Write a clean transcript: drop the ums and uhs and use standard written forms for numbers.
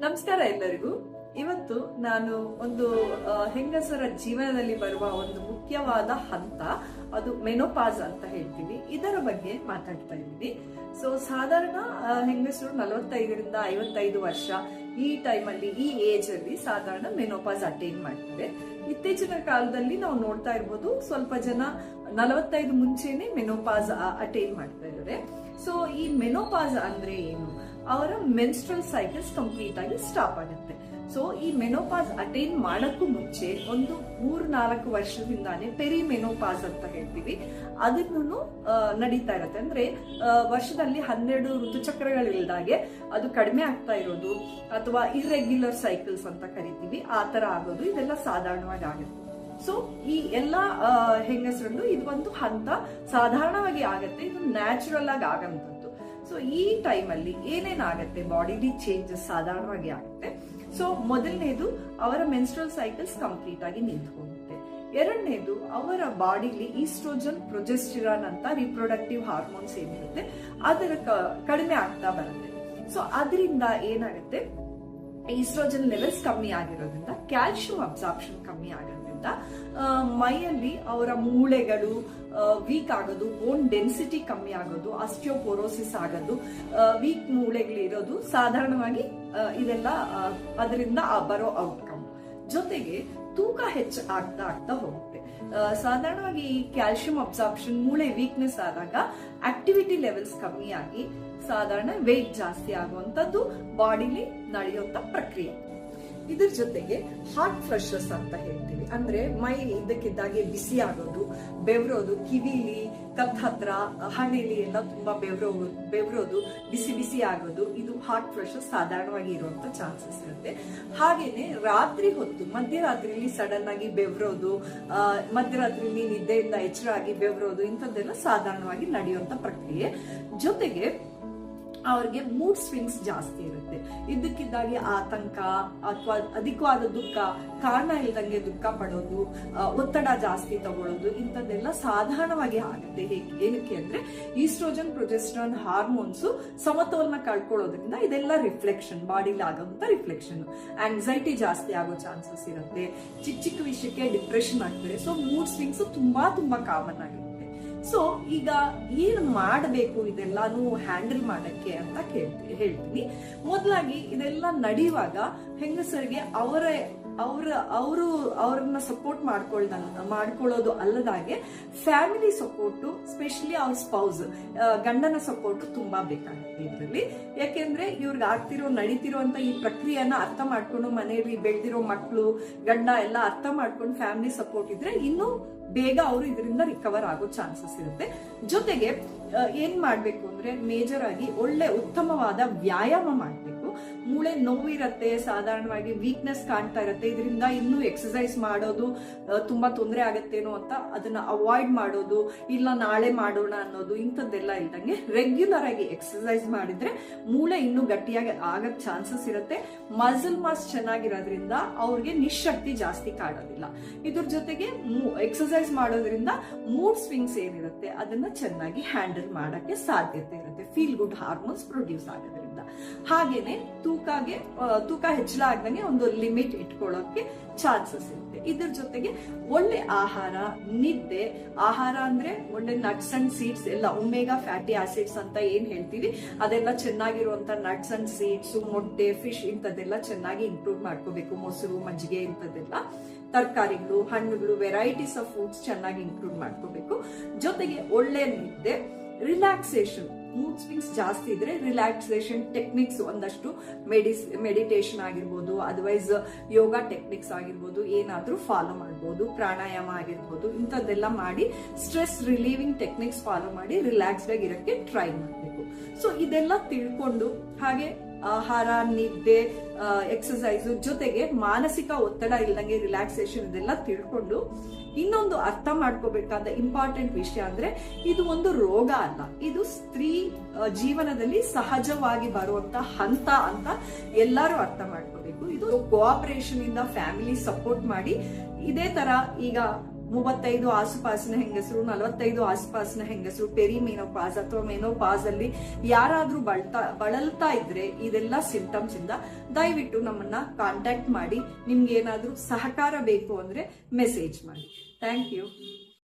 ನಮಸ್ಕಾರ ಎಲ್ಲರಿಗೂ. ಇವತ್ತು ನಾನು ಒಂದು ಹೆಂಗಸರ ಜೀವನದಲ್ಲಿ ಬರುವ ಒಂದು ಮುಖ್ಯವಾದ ಹಂತ, ಅದು ಮೆನೋಪಾಸ್ ಅಂತ ಹೇಳ್ತೀವಿ, ಇದರ ಬಗ್ಗೆ ಮಾತಾಡ್ತಾ ಇದ್ದೀನಿ. ಸೊ ಸಾಧಾರಣ ಹೆಂಗಸರು 45ರಿಂದ 55 ವರ್ಷ ಈ ಟೈಮಲ್ಲಿ, ಈ ಏಜ್ ಅಲ್ಲಿ ಸಾಧಾರಣ ಮೆನೋಪಾಸ್ ಅಟೈನ್ ಮಾಡ್ತಾರೆ. ಇತ್ತೀಚಿನ ಕಾಲದಲ್ಲಿ ನಾವು ನೋಡ್ತಾ ಇರ್ಬೋದು, ಸ್ವಲ್ಪ ಜನ 45 ಮುಂಚೆನೆ ಮೆನೋಪಾಸ್ ಅಟೈನ್ ಮಾಡ್ತಾ ಇದ್ದಾರೆ. ಸೊ ಈ ಮೆನೋಪಾಸ್ ಅಂದ್ರೆ ಏನು? ಅವರ ಮೆನ್ಸ್ಟ್ರಲ್ ಸೈಕಲ್ಸ್ ಕಂಪ್ಲೀಟ್ ಆಗಿ ಸ್ಟಾಪ್ ಆಗುತ್ತೆ. ಸೊ ಈ ಮೆನೋಪಾಸ್ ಅಟೈನ್ ಮಾಡಕ್ಕೂ ಮುಂಚೆ ಒಂದು 3-4 ವರ್ಷದಿಂದಾನೇ ಪೆರಿ ಮೆನೋಪಾಸ್ ಅಂತ ಹೇಳ್ತೀವಿ, ಅದನ್ನು ನಡೀತಾ ಇರುತ್ತೆ. ಅಂದ್ರೆ ವರ್ಷದಲ್ಲಿ 12 ಋತುಚಕ್ರಗಳಿಲ್ದಾಗೆ ಅದು ಕಡಿಮೆ ಆಗ್ತಾ ಇರೋದು, ಅಥವಾ ಇರ್ರೆಗ್ಯುಲರ್ ಸೈಕಲ್ಸ್ ಅಂತ ಕರಿತೀವಿ, ಆ ತರ ಆಗೋದು, ಇದೆಲ್ಲ ಸಾಧಾರಣವಾಗಿ ಆಗುತ್ತೆ. ಸೊ ಈ ಎಲ್ಲಾ ಹೆಂಗಸರಲ್ಲೂ ಇದು ಒಂದು ಹಂತ ಸಾಧಾರಣವಾಗಿ ಆಗತ್ತೆ, ಇದು ನ್ಯಾಚುರಲ್ ಆಗಿ ಆಗಂತದ್ದು. ಸೊ ಈ ಟೈಮಲ್ಲಿ ಏನೇನಾಗತ್ತೆ, ಬಾಡಿಲಿ ಚೇಂಜಸ್ ಸಾಧಾರಣವಾಗಿ ಆಗುತ್ತೆ. ಸೊ ಮೊದಲನೇದು, ಅವರ ಮೆನ್ಸ್ಟ್ರಲ್ ಸೈಕಲ್ಸ್ ಕಂಪ್ಲೀಟ್ ಆಗಿ ನಿಂತು ಹೋಗುತ್ತೆ. ಎರಡನೇದು, ಅವರ ಬಾಡಿಲಿ ಈಸ್ಟ್ರೋಜನ್, ಪ್ರೊಜೆಸ್ಟಿರಾನ್ ಅಂತ ರಿಪ್ರೊಡಕ್ಟಿವ್ ಹಾರ್ಮೋನ್ಸ್ ಏನಿರುತ್ತೆ ಅದರ ಕಡಿಮೆ ಆಗ್ತಾ ಬರುತ್ತೆ. ಸೊ ಅದರಿಂದ ಏನಾಗುತ್ತೆ, ಈಸ್ಟ್ರೋಜನ್ ಲೆವೆಲ್ಸ್ ಕಮ್ಮಿ ಆಗಿರೋದ್ರಿಂದ ಕ್ಯಾಲ್ಸಿಯಂ ಅಬ್ಸಾರ್ಪ್ಷನ್ ಕಮ್ಮಿ ಆಗೋದ್ರಿಂದ ಮೈಯಲ್ಲಿ ಅವರ ಮೂಳೆಗಳು ವೀಕ್ ಆಗೋದು, ಬೋನ್ ಡೆನ್ಸಿಟಿ ಕಮ್ಮಿ ಆಗೋದು, ಆಸ್ಟಿಯೋಪೊರೋಸಿಸ್ ಆಗೋದು, ವೀಕ್ ಮೂಳೆಗಳಿರೋದು ಸಾಧಾರಣವಾಗಿ ಇದೆಲ್ಲ ಅದರಿಂದ ಬರೋ ಔಟ್ಕಮ್. ಜೊತೆಗೆ ತೂಕ ಹೆಚ್ಚು ಆಗ್ತಾ ಹೋಗುತ್ತೆ. ಸಾಧಾರಣವಾಗಿ ಈ ಕ್ಯಾಲ್ಸಿಯಂ ಅಬ್ಸಾರ್ಪ್ಷನ್, ಮೂಳೆ ವೀಕ್ನೆಸ್ ಆದಾಗ ಆಕ್ಟಿವಿಟಿ ಲೆವೆಲ್ಸ್ ಕಮ್ಮಿ ಆಗಿ ಸಾಧಾರಣ ವೆಯ್ಟ್ ಜಾಸ್ತಿ ಆಗುವಂತದ್ದು ಬಾಡಿಲಿ ನಡೆಯುವಂತ ಪ್ರಕ್ರಿಯೆ. ಇದ್ರ ಜೊತೆಗೆ ಹಾರ್ಟ್ ಫ್ಲಶಸ್ ಅಂತ ಹೇಳ್ತೀವಿ, ಅಂದ್ರೆ ಮೈ ಇದ್ದಕ್ಕಿದ್ದಾಗೆ ಬಿಸಿ ಆಗೋದು, ಬೆವರೋದು, ಕಿವಿಲಿ, ಕತ್ ಹತ್ರ, ಹಣೆಲಿ ಎಲ್ಲ ತುಂಬಾ ಬೆವರೋದು, ಬಿಸಿ ಬಿಸಿ ಆಗೋದು, ಇದು ಹಾರ್ಟ್ ಫ್ಲಶಸ್ ಸಾಧಾರಣವಾಗಿ ಇರುವಂತ ಚಾನ್ಸಸ್ ಇರುತ್ತೆ. ಹಾಗೇನೆ ರಾತ್ರಿ ಹೊತ್ತು, ಮಧ್ಯರಾತ್ರಿಯಲ್ಲಿ ಸಡನ್ ಆಗಿ ಬೆವರೋದು, ಮಧ್ಯರಾತ್ರಿಯಲ್ಲಿ ನಿದ್ದೆಯಿಂದ ಎಚ್ಚರ ಆಗಿ ಬೆವರೋದು, ಇಂಥದ್ದೆಲ್ಲ ಸಾಧಾರಣವಾಗಿ ನಡೆಯುವಂತ ಪ್ರಕ್ರಿಯೆ. ಜೊತೆಗೆ ಅವ್ರಿಗೆ ಮೂಡ್ ಸ್ವಿಂಗ್ಸ್ ಜಾಸ್ತಿ ಇರುತ್ತೆ, ಇದ್ದಕ್ಕಿದ್ದಾಗೆ ಆತಂಕ ಅಥವಾ ಅಧಿಕವಾದ ದುಃಖ, ಕಾರಣ ಇಲ್ದಂಗೆ ದುಃಖ ಪಡೋದು, ಒತ್ತಡ ಜಾಸ್ತಿ ತಗೊಳ್ಳೋದು, ಇಂಥದ್ದೆಲ್ಲ ಸಾಧಾರಣವಾಗಿ ಆಗುತ್ತೆ. ಏನಕ್ಕೆ ಅಂದ್ರೆ ಈಸ್ಟ್ರೋಜನ್, ಪ್ರೊಜೆಸ್ಟ್ರಾನ್ ಹಾರ್ಮೋನ್ಸ್ ಸಮತೋಲನ ಕಳ್ಕೊಳ್ಳೋದ್ರಿಂದ ಇದೆಲ್ಲ ರಿಫ್ಲೆಕ್ಷನ್, ಬಾಡಿಲಿ ಆಗುವಂತ ರಿಫ್ಲೆಕ್ಷನ್. ಆಂಗ್ಸೈಟಿ ಜಾಸ್ತಿ ಆಗೋ ಚಾನ್ಸಸ್ ಇರುತ್ತೆ, ಚಿಕ್ಕ ಚಿಕ್ಕ ವಿಷಯಕ್ಕೆ ಡಿಪ್ರೆಷನ್ ಆಗ್ತದೆ. ಸೊ ಮೂಡ್ ಸ್ವಿಂಗ್ಸ್ ತುಂಬಾ ಕಾಮನ್ ಆಗಿದೆ. ಸೊ ಈಗ ಏನ್ ಮಾಡಬೇಕು ಇದೆಲ್ಲಾನು ಹ್ಯಾಂಡಲ್ ಮಾಡಕ್ಕೆ ಅಂತ ಹೇಳ್ತೀನಿ. ಮೊದಲಾಗಿ ಇದೆಲ್ಲ ನಡೆಯುವಾಗ ಹೆಂಗಸರಿಗೆ ಅವ್ರನ್ನ ಸಪೋರ್ಟ್ ಮಾಡ್ಕೊಳ್ಳೋದು ಅಲ್ಲದಾಗೆ ಫ್ಯಾಮಿಲಿ ಸಪೋರ್ಟ್, ಸ್ಪೆಷಲಿ ಅವ್ರ ಸ್ಪೌಸ್, ಗಂಡನ ಸಪೋರ್ಟ್ ತುಂಬಾ ಬೇಕಾಗುತ್ತೆ ಇದರಲ್ಲಿ. ಯಾಕೆಂದ್ರೆ ಇವ್ರಿಗೆ ನಡೀತಿರೋ ಅಂತ ಈ ಪ್ರಕ್ರಿಯೆಯನ್ನ ಅರ್ಥ ಮಾಡ್ಕೊಂಡು, ಮನೆಯಲ್ಲಿ ಬೆಳೆದಿರೋ ಮಕ್ಕಳು, ಗಂಡ ಎಲ್ಲ ಅರ್ಥ ಮಾಡ್ಕೊಂಡು ಫ್ಯಾಮಿಲಿ ಸಪೋರ್ಟ್ ಇದ್ರೆ ಇನ್ನೂ ಬೇಗ ಅವರು ಇದರಿಂದ ರಿಕವರ್ ಆಗೋ ಚಾನ್ಸಸ್ ಇರುತ್ತೆ. ಜೊತೆಗೆ ಏನ್ ಮಾಡ್ಬೇಕು ಅಂದ್ರೆ, ಮೇಜರ್ ಆಗಿ ಒಳ್ಳೆ ಉತ್ತಮವಾದ ವ್ಯಾಯಾಮ ಮಾಡ್ಬೇಕು. ಮೂಳೆ ನೋವಿರತ್ತೆ, ಸಾಧಾರಣವಾಗಿ ವೀಕ್ನೆಸ್ ಕಾಣ್ತಾ ಇರತ್ತೆ, ಇದರಿಂದ ಇನ್ನೂ ಎಕ್ಸಸೈಸ್ ಮಾಡೋದು ತುಂಬಾ ತೊಂದರೆ ಆಗತ್ತೇನೋ ಅಂತ ಅದನ್ನ ಅವಾಯ್ಡ್ ಮಾಡೋದು, ಇಲ್ಲ ನಾಳೆ ಮಾಡೋಣ ಅನ್ನೋದು, ಇಂಥದ್ದೆಲ್ಲ ಇಲ್ದಂಗೆ ರೆಗ್ಯುಲರ್ ಆಗಿ ಎಕ್ಸಸೈಸ್ ಮಾಡಿದ್ರೆ ಮೂಳೆ ಇನ್ನೂ ಗಟ್ಟಿಯಾಗಿ ಆಗಕ್ ಚಾನ್ಸಸ್ ಇರುತ್ತೆ. ಮಸಲ್ ಮಾಸ್ ಚೆನ್ನಾಗಿರೋದ್ರಿಂದ ಅವ್ರಿಗೆ ನಿಶಕ್ತಿ ಜಾಸ್ತಿ ಕಾಣೋದಿಲ್ಲ. ಇದ್ರ ಜೊತೆಗೆ ಎಕ್ಸಸೈಸ್ ಮಾಡೋದ್ರಿಂದ ಮೂಡ್ ಸ್ವಿಂಗ್ಸ್ ಏನಿರುತ್ತೆ ಅದನ್ನ ಚೆನ್ನಾಗಿ ಹ್ಯಾಂಡಲ್ ಮಾಡಕ್ಕೆ ಸಾಧ್ಯತೆ ಇರುತ್ತೆ, ಫೀಲ್ ಗುಡ್ ಹಾರ್ಮೋನ್ಸ್ ಪ್ರೊಡ್ಯೂಸ್ ಆಗೋದ್ರಿಂದ. ಹಾಗೇನೆ ತೂಕ ಹೆಚ್ಚಳ ಆಗದಂಗೆ ಒಂದು ಲಿಮಿಟ್ ಇಟ್ಕೊಳ್ಳೋಕೆ ಚಾನ್ಸಸ್ ಇರುತ್ತೆ. ಇದ್ರ ಜೊತೆಗೆ ಒಳ್ಳೆ ಆಹಾರ, ನಿದ್ದೆ, ಆಹಾರ ಅಂದ್ರೆ ಒಳ್ಳೆ ನಟ್ಸ್ ಅಂಡ್ ಸೀಡ್ಸ್ ಎಲ್ಲ, ಒಮೆಗಾ ಫ್ಯಾಟಿ ಆಸಿಡ್ಸ್ ಅಂತ ಏನ್ ಹೇಳ್ತೀವಿ ಅದೆಲ್ಲ ಚೆನ್ನಾಗಿರುವಂತ ನಟ್ಸ್ ಅಂಡ್ ಸೀಡ್ಸ್, ಮೊಟ್ಟೆ, ಫಿಶ್ ಇಂಥದ್ದೆಲ್ಲ ಚೆನ್ನಾಗಿ ಇಂಕ್ಲೂಡ್ ಮಾಡ್ಕೋಬೇಕು. ಮೊಸರು, ಮಜ್ಜಿಗೆ ಇಂಥದ್ದೆಲ್ಲ, ತರಕಾರಿಗಳು, ಹಣ್ಣುಗಳು, ವೆರೈಟೀಸ್ ಆಫ್ ಫುಡ್ಸ್ ಚೆನ್ನಾಗಿ ಇನ್ಕ್ಲೂಡ್ ಮಾಡ್ಕೋಬೇಕು. ಜೊತೆಗೆ ಒಳ್ಳೆ ನಿದ್ದೆ, ರಿಲ್ಯಾಕ್ಸೇಷನ್. ಮೂಡ್ ಸ್ವಿಂಗ್ಸ್ ಜಾಸ್ತಿ ಇದ್ರೆ ರಿಲ್ಯಾಕ್ಸೇಷನ್ ಟೆಕ್ನಿಕ್ಸ್ ಒಂದಷ್ಟು, ಮೆಡಿಟೇಷನ್ ಆಗಿರ್ಬೋದು, ಅದರ್ವೈಸ್ ಯೋಗ ಟೆಕ್ನಿಕ್ಸ್ ಆಗಿರ್ಬೋದು, ಏನಾದ್ರೂ ಫಾಲೋ ಮಾಡ್ಬೋದು, ಪ್ರಾಣಾಯಾಮ ಆಗಿರ್ಬೋದು, ಇಂಥದ್ದೆಲ್ಲ ಮಾಡಿ ಸ್ಟ್ರೆಸ್ ರಿಲೀವಿಂಗ್ ಟೆಕ್ನಿಕ್ಸ್ ಫಾಲೋ ಮಾಡಿ ರಿಲ್ಯಾಕ್ಸ್ಡ್ ಆಗಿರಕ್ಕೆ ಟ್ರೈ ಮಾಡಬೇಕು. ಸೊ ಇದೆಲ್ಲ ತಿಳ್ಕೊಂಡು, ಹಾಗೆ ಆಹಾರ, ನಿದ್ದೆ, ಎಕ್ಸಸೈಸ್ ಜೊತೆಗೆ ಮಾನಸಿಕ ಒತ್ತಡ ಇಲ್ದಂಗೆ ರಿಲ್ಯಾಕ್ಸೇಷನ್, ಇದೆಲ್ಲ ತಿಳ್ಕೊಂಡು ಇನ್ನೊಂದು ಅರ್ಥ ಮಾಡ್ಕೋಬೇಕಾದ ಇಂಪಾರ್ಟೆಂಟ್ ವಿಷಯ ಅಂದ್ರೆ, ಇದು ಒಂದು ರೋಗ ಅಲ್ಲ, ಇದು ಸ್ತ್ರೀ ಜೀವನದಲ್ಲಿ ಸಹಜವಾಗಿ ಬರುವಂತ ಹಂತ ಅಂತ ಎಲ್ಲರೂ ಅರ್ಥ ಮಾಡ್ಕೋಬೇಕು. ಇದು ಕೋಆಪರೇಷನ್ ಇಂದ ಫ್ಯಾಮಿಲಿ ಸಪೋರ್ಟ್ ಮಾಡಿ ಇದೇ ತರ ಈಗ 35 ಆಸುಪಾಸಿನ ಹೆಂಗಸರು, 45 ಆಸುಪಾಸಿನ ಹೆಂಗಸರು ಪೆರಿಮೆನೋಪಾಸ್ ಅಥವಾ ಮೆನೋಪಾಸ್ ಅಲ್ಲಿ ಯಾರಾದ್ರೂ ಬಳಲ್ತಾ ಇದ್ರೆ ಇದೆಲ್ಲ ಸಿಂಟಮ್ಸ್ ಇಂದ ದಯವಿಟ್ಟು ನಮ್ಮನ್ನ ಕಾಂಟ್ಯಾಕ್ಟ್ ಮಾಡಿ. ನಿಮ್ಗೆ ಏನಾದ್ರೂ ಸಹಕಾರ ಬೇಕು ಅಂದ್ರೆ ಮೆಸೇಜ್ ಮಾಡಿ. Thank you.